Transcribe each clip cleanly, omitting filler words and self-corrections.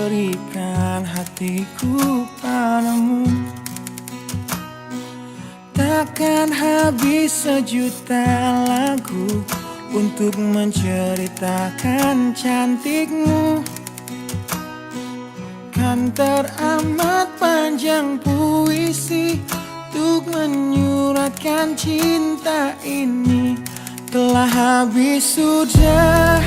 berikan hatiku padamu. Takkan habis sejuta lagu untuk menceritakan cantikmu. Kan teramat panjang puisi untuk menyuratkan cinta ini. Telah habis sudah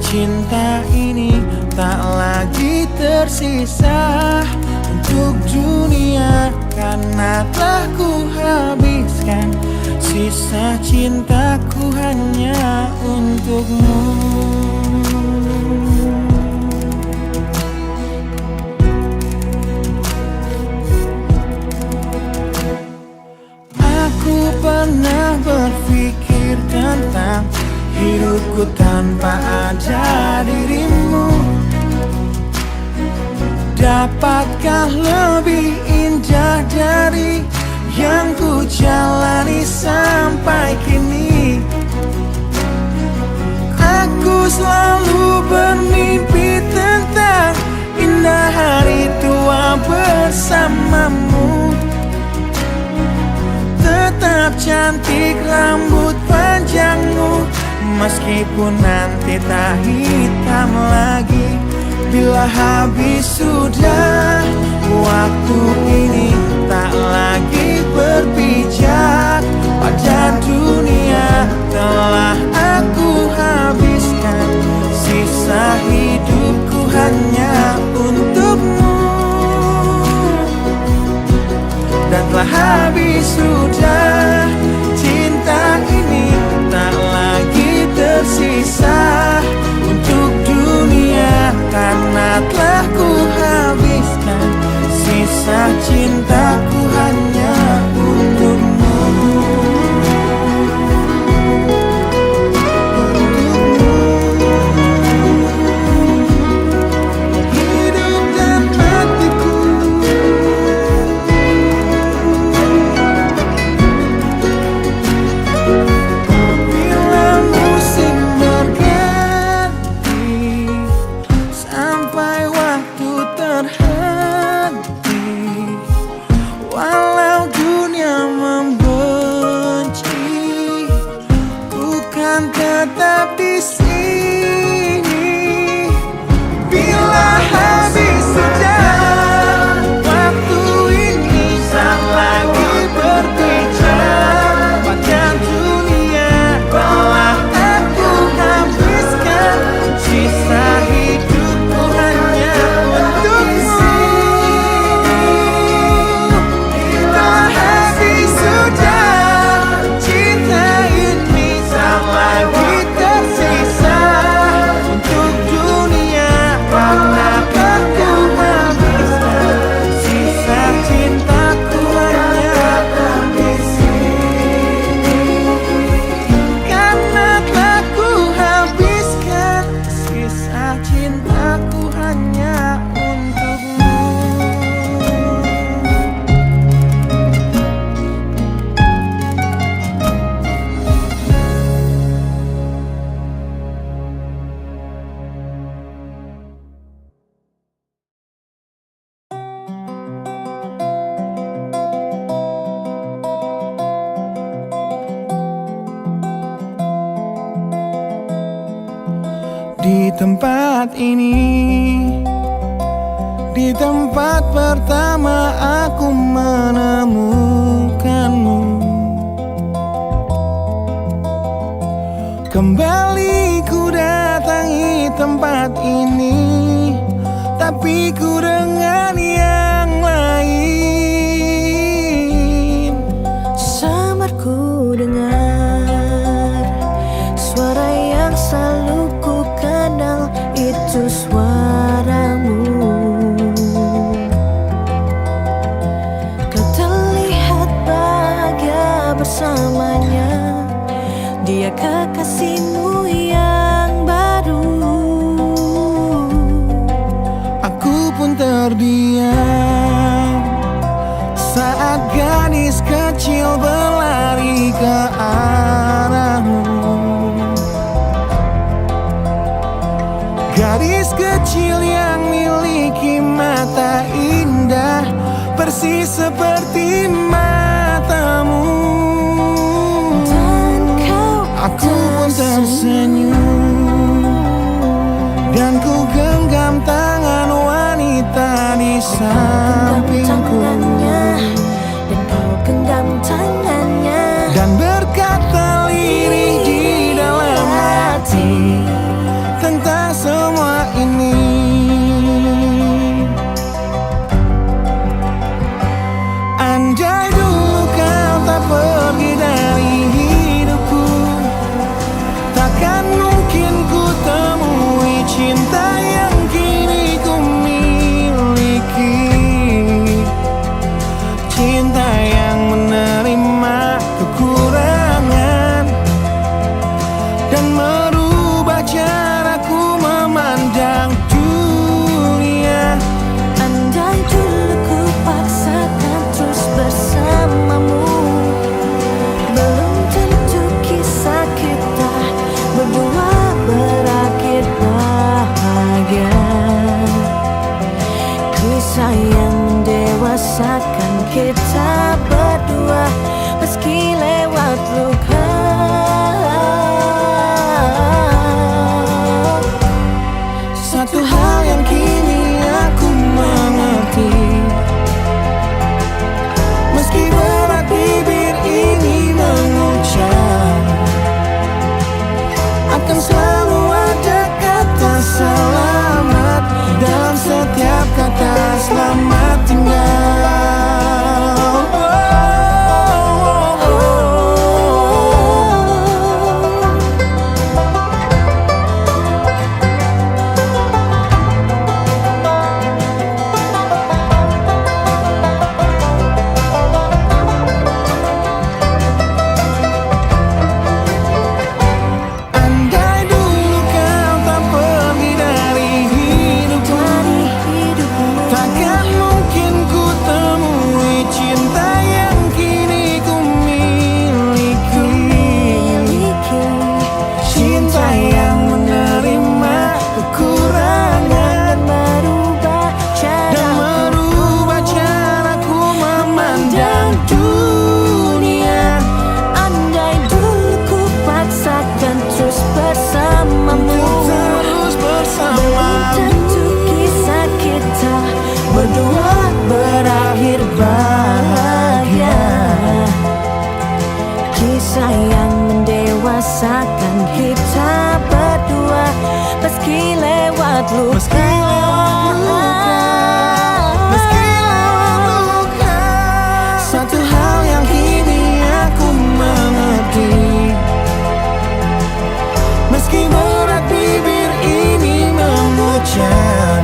cinta ini, tak lagi tersisa untuk dunia, karena telah ku habiskan sisa cintaku hanya untukmu. Aku pernah berpikir tentang hidupku tanpa ada dirimu. Dapatkah lebih indah dari yang ku jalani sampai kini? Aku selalu bermimpi tentang indah hari tua bersamamu. Tetap cantik rambut panjangmu, meskipun nanti tak hitam lagi. Bila habis sudah waktu ini, tak lagi berpijak pada dunia. Telah aku habiskan sisa hidupku hanya untukmu. Dan telah habis sudah cinta ini, tak lagi tersisa untuk dunia, karena telah ku habiskan sisa cintaku hanya untukmu. Hidup dan matiku, bila musim berganti, sampai waktu terhenti, walau dunia membenci, bukan tetap di sini. Bila habis sudah waktu ini, tak lagi berpijak pada dunia. Telah aku habiskan sisa hidupku hanya untukmu. Bila habis sudah cinta ini, tak lagi tersisa untuk dunia, karena aku habiskan sisa cintaku hanya di sini. Karena telah ku habiskan sisa cintaku hanya untukmu. Di tempat ini, di tempat pertama aku menemukanmu. Kembali ku datangi tempat ini, tapi ku dengan yang lain. Samar ku dengar suara yang selalu ku kenal, itu suaramu. Kau terlihat bahagia bersamanya, dia kekasihmu yang baru. Aku pun terdiam saat gadis kecil berlari ke arahmu. Gadis kecil yang miliki cinta yang mendewasakan kita berdua. Meski lewat luka, Meski lewat luka, meski lewat luka, satu hal yang kini aku mengerti. Meski berat bibir ini mengucap,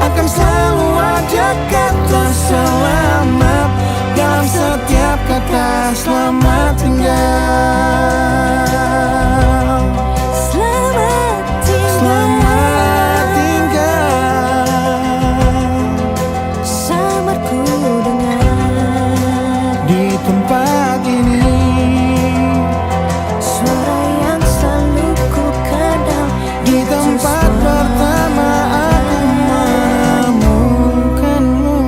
akan selalu ada kata selamat dalam setiap kata selamat tinggal. selamat tinggal. Selamat tinggal. Samarku dengar Di tempat ini, suara yang selalu ku kenal. di tempat pertama aku menemukanmu.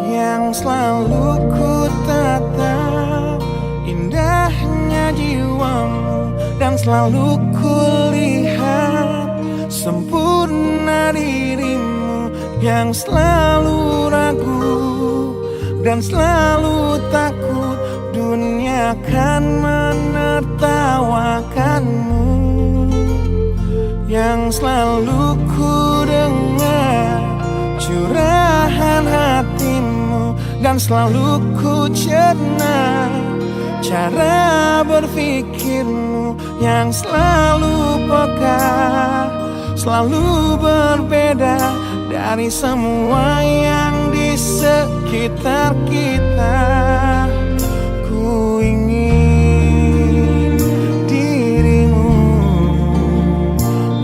Yang selalu ku tatap indahnya jiwamu, dan selalu ku lihat sempurna dirimu. Yang selalu ragu dan selalu takut dunia akan menertawakanmu. Yang selalu ku dengar curahan hatimu, dan selalu ku cerna cara berpikirmu. Yang selalu peka, selalu berbeda dari semua yang di sekitar kita. Ku ingin dirimu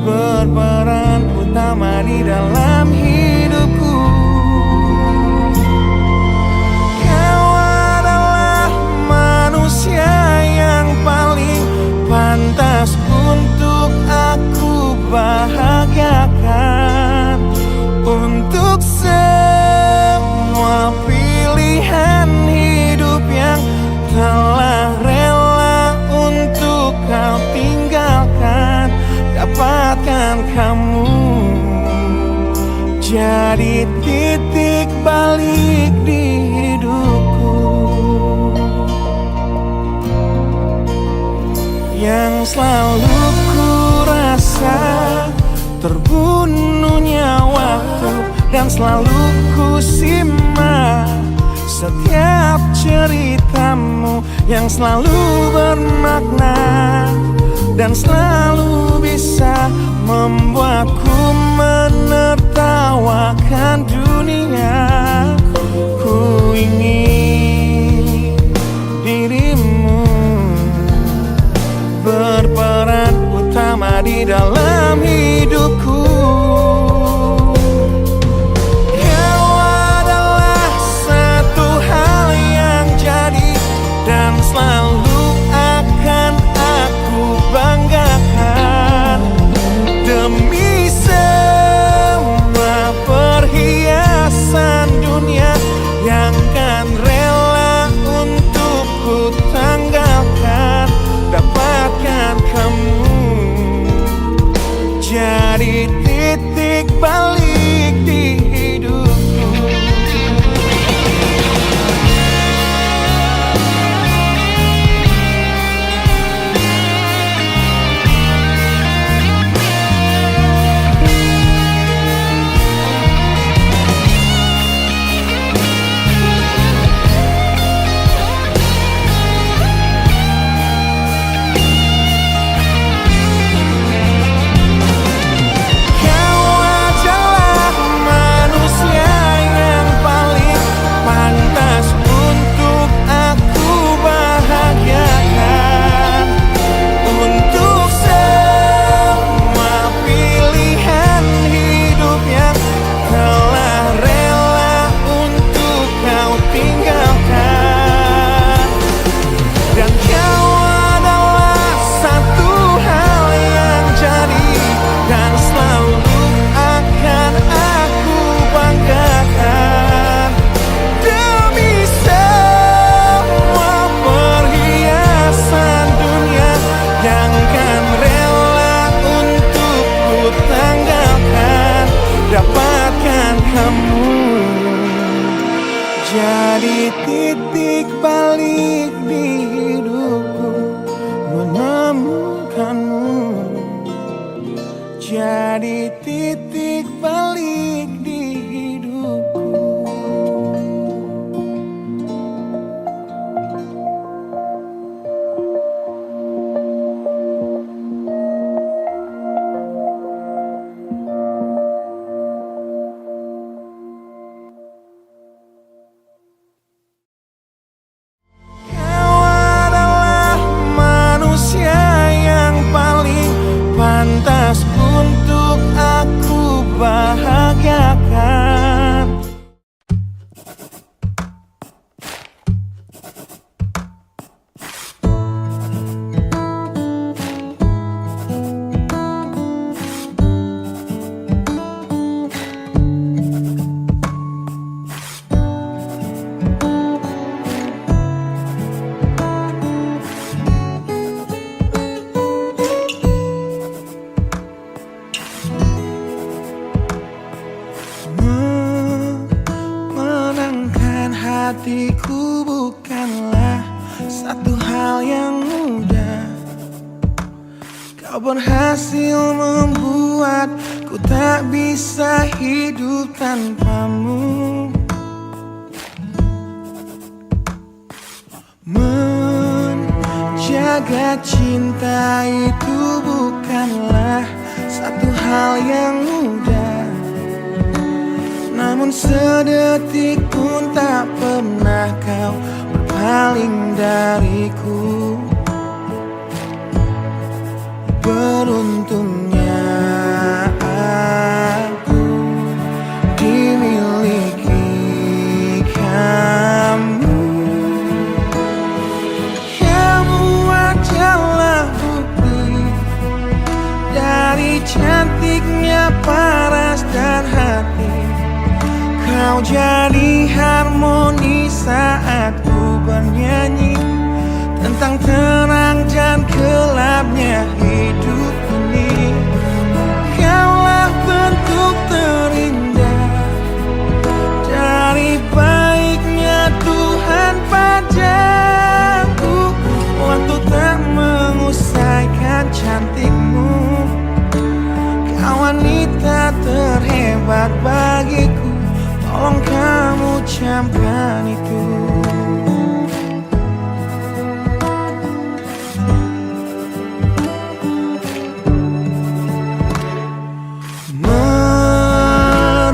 berperan utama di dalam hidupku. Kau adalah manusia yang paling pantas untuk aku bahagiakan. Untuk semua pilihan hidup yang telah rela untuk kau tinggalkan, dapatkan kamu jadi titik balik di hidupku. Yang selalu ku rasa terbunuhnya waktu, dan selalu ku simak setiap ceritamu. Yang selalu bermakna dan selalu bisa membuatku menertawakan dunia. Ku ingin dirimu berperan utama di dalam hidupku. Kau adalah satu hal yang jadi dan selalu akan aku banggakan. Demi semua perhiasan dunia yang kan rela untuk ku tanggalkan, dapatkan kamu jadi titik balik di hidupku. balik di hidupku, menemukanmu jadi titik balik di hidupku. Kau adalah manusia yang paling pantas untuk aku bahagiakan. Memenangkan hatiku bukanlah satu hal yang mudah. Kau berhasil membuatku tak bisa hidup tanpamu. Menjaga cinta itu bukanlah satu hal yang mudah, namun sedetik pun tak pernah kau berpaling dariku. Beruntungnya aku dimiliki kamu. Kamu adalah bukti dari cantiknya paras dan hati. Kau jadi harmoni saat ku bernyanyi tentang terang dan gelapnya hidup ini. Kaulah bentuk terindah dari baiknya Tuhan padaku. Waktu tak mengusaikan cantikmu, kau wanita terhebat bagiku. Tolong kamu camkan itu.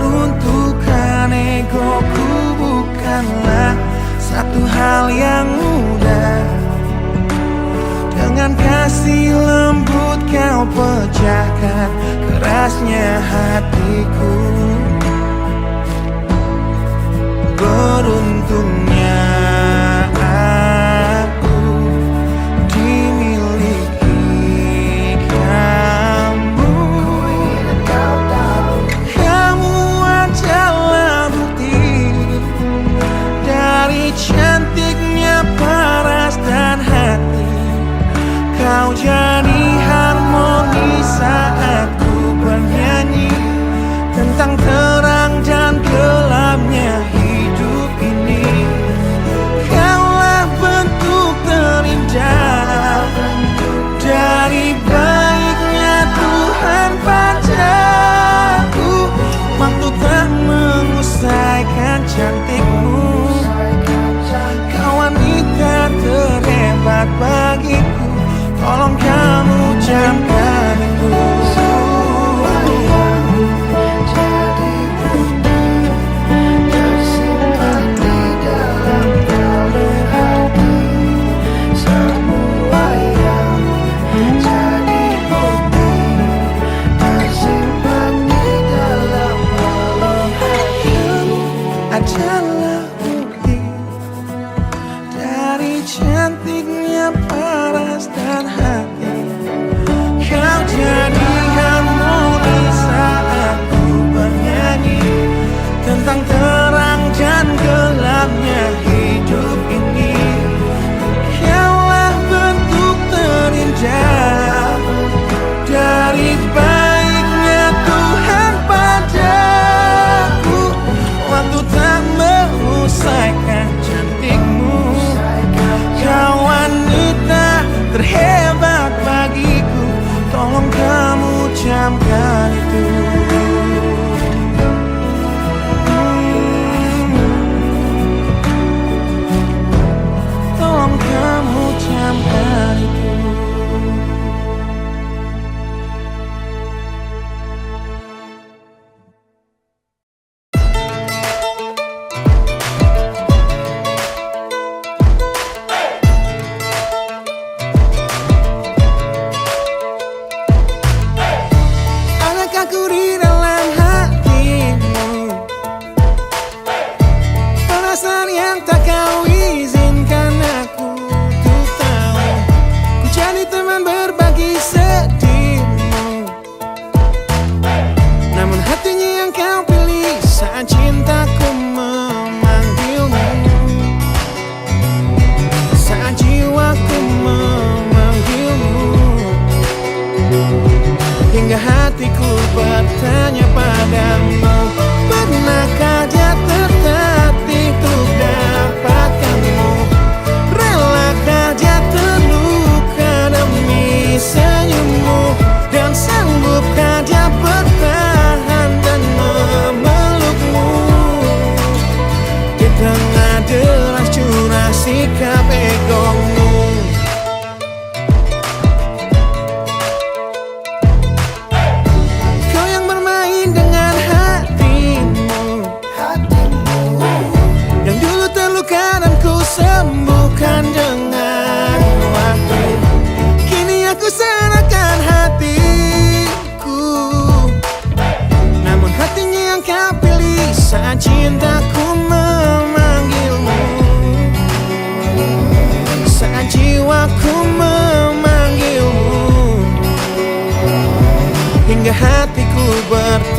Meruntuhkan egoku bukanlah satu hal yang mudah. Dengan kasih lembut kau pecahkan kerasnya hatiku. Beruntungnya aku dimiliki kamu. Kamu adalah bukti dari cantiknya paras dan hati. Kau jadi harmoni saat ku bernyanyi tentang terang dan gelapnya hidup ini. Kaulah bentuk terindah dari baiknya Tuhan padaku. Waktu tak mengusaikan cantikmu, kau wanita terhebat bagiku. Tolong kamu camkan itu. Adalah bukti dari cantiknya paras dan hati. Kau jadi harmoni saat ku bernyanyi tentang terang dan gelapnya hidup ini. Kaulah bentuk terindah dari baiknya Tuhan padaku. Waktu tak mengusaikan cantikmu,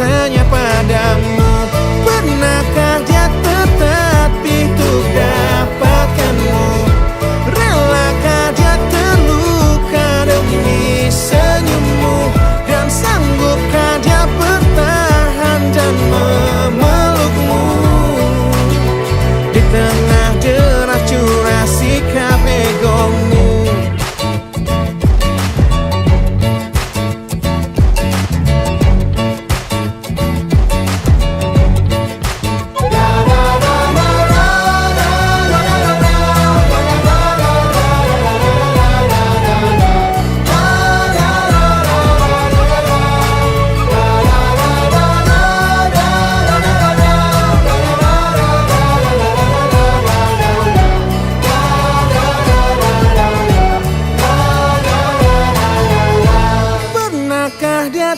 bertanya padamu, pernahkah dia tertatih untuk dapatkanmu? Relakah dia terluka demi senyummu? Dan sanggupkah dia bertahan dan memelukmu? Di tengah deras curah sikap egomu.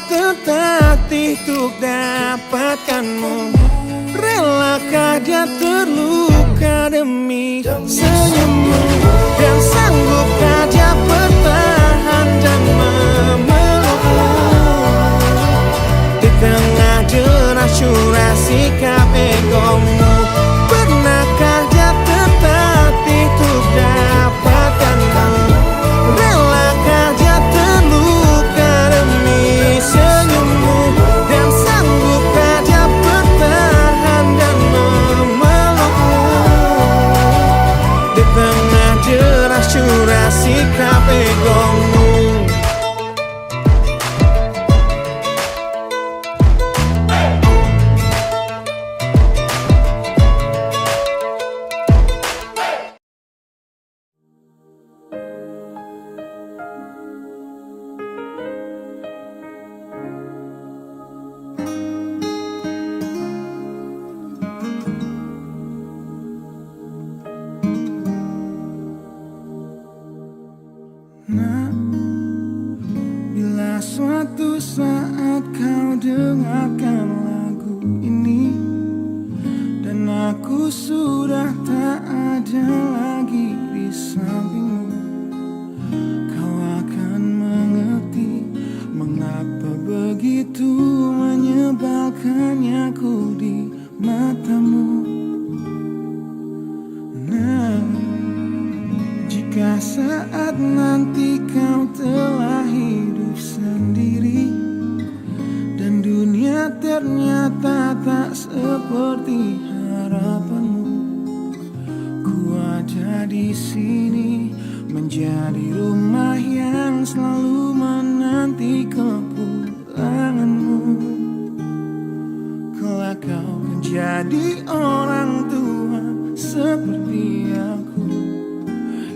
Tertatih untuk dapatkanmu? Relakah dia terluka demi senyummu? Dan sanggupkah dia bertahan dan memelukmu? Di tengah deras curah sikap egomu, pernahkah dia tertatih untuk dapatkanmu? Relakah dia terluka demi senyummu? Dan sanggupkah dia bertahan dan memelukmu? Di tengah deras curah sikap egomu. Nah, bila suatu saat kau dengarkan lagu ini dan aku sudah tak ada lagi di sampingmu, kau akan mengerti mengapa begitu menyebalkannya aku di matamu. Nah, jika saat nanti kau telah hidup sendiri dan dunia ternyata tak seperti harapanmu, ku ada di sini menjadi rumah yang selalu menanti kepulanganmu. Kelak kau menjadi orang tua seperti aku,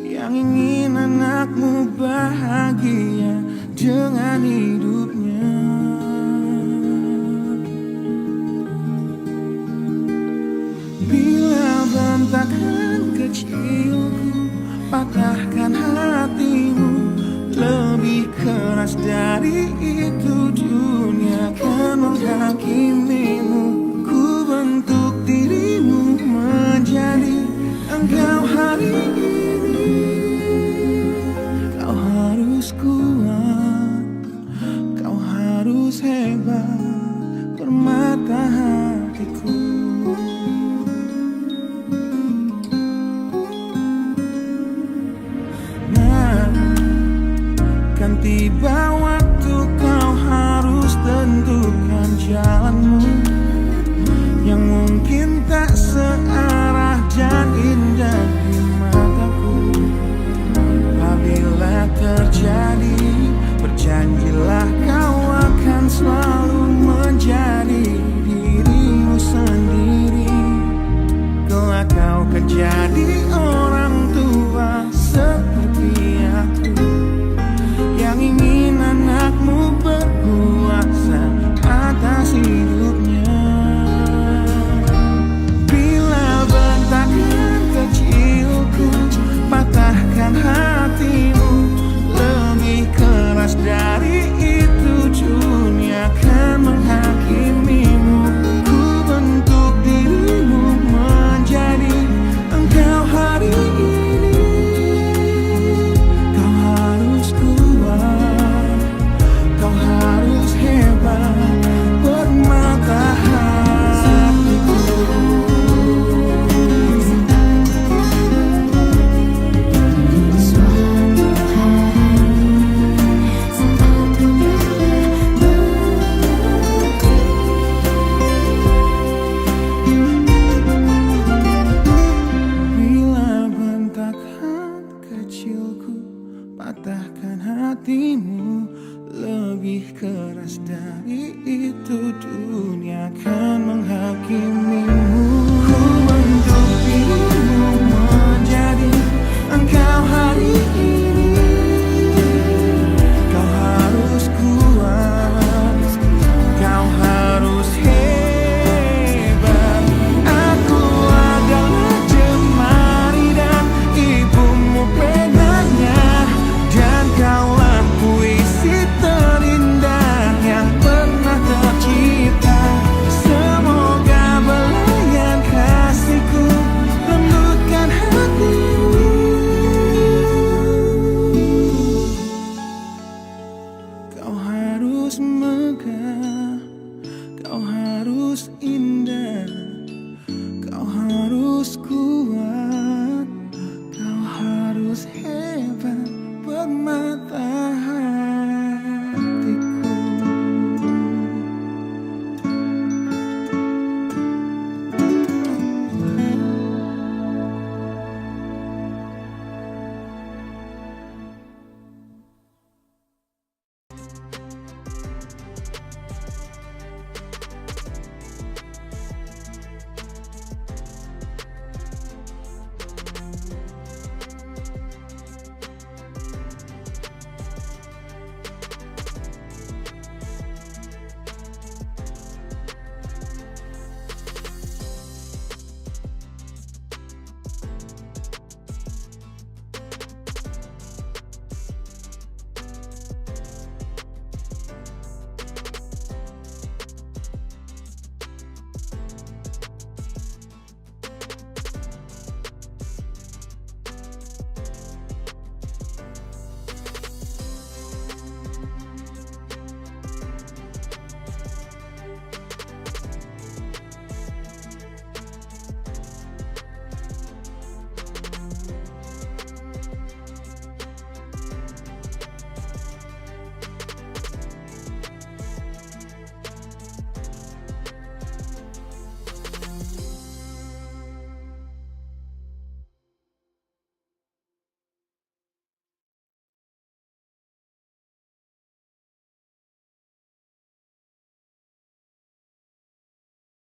yang ingin anakmu bahagia dengan hidupnya. Bila bentakan kecilku patahkan hatimu, lebih keras dari itu dunia akan menghakimimu. Ku bentuk dirimu menjadi engkau hari ini. Kau harus kuat, kau harus hebat, permata hatiku. Nah, kan tiba waktu kau harus tentukan jalanmu, yang mungkin tak searah dan indah di mataku. Apabila terjadi, berjanjilah kau akan selalu menjadi dirimu sendiri. Kelak kau akan jadi orang tua seperti aku, yang ingin anakmu berkuasa atas hidup. kecilku, patahkan hatimu. Lebih keras dari itu dunia akan menghakimimu.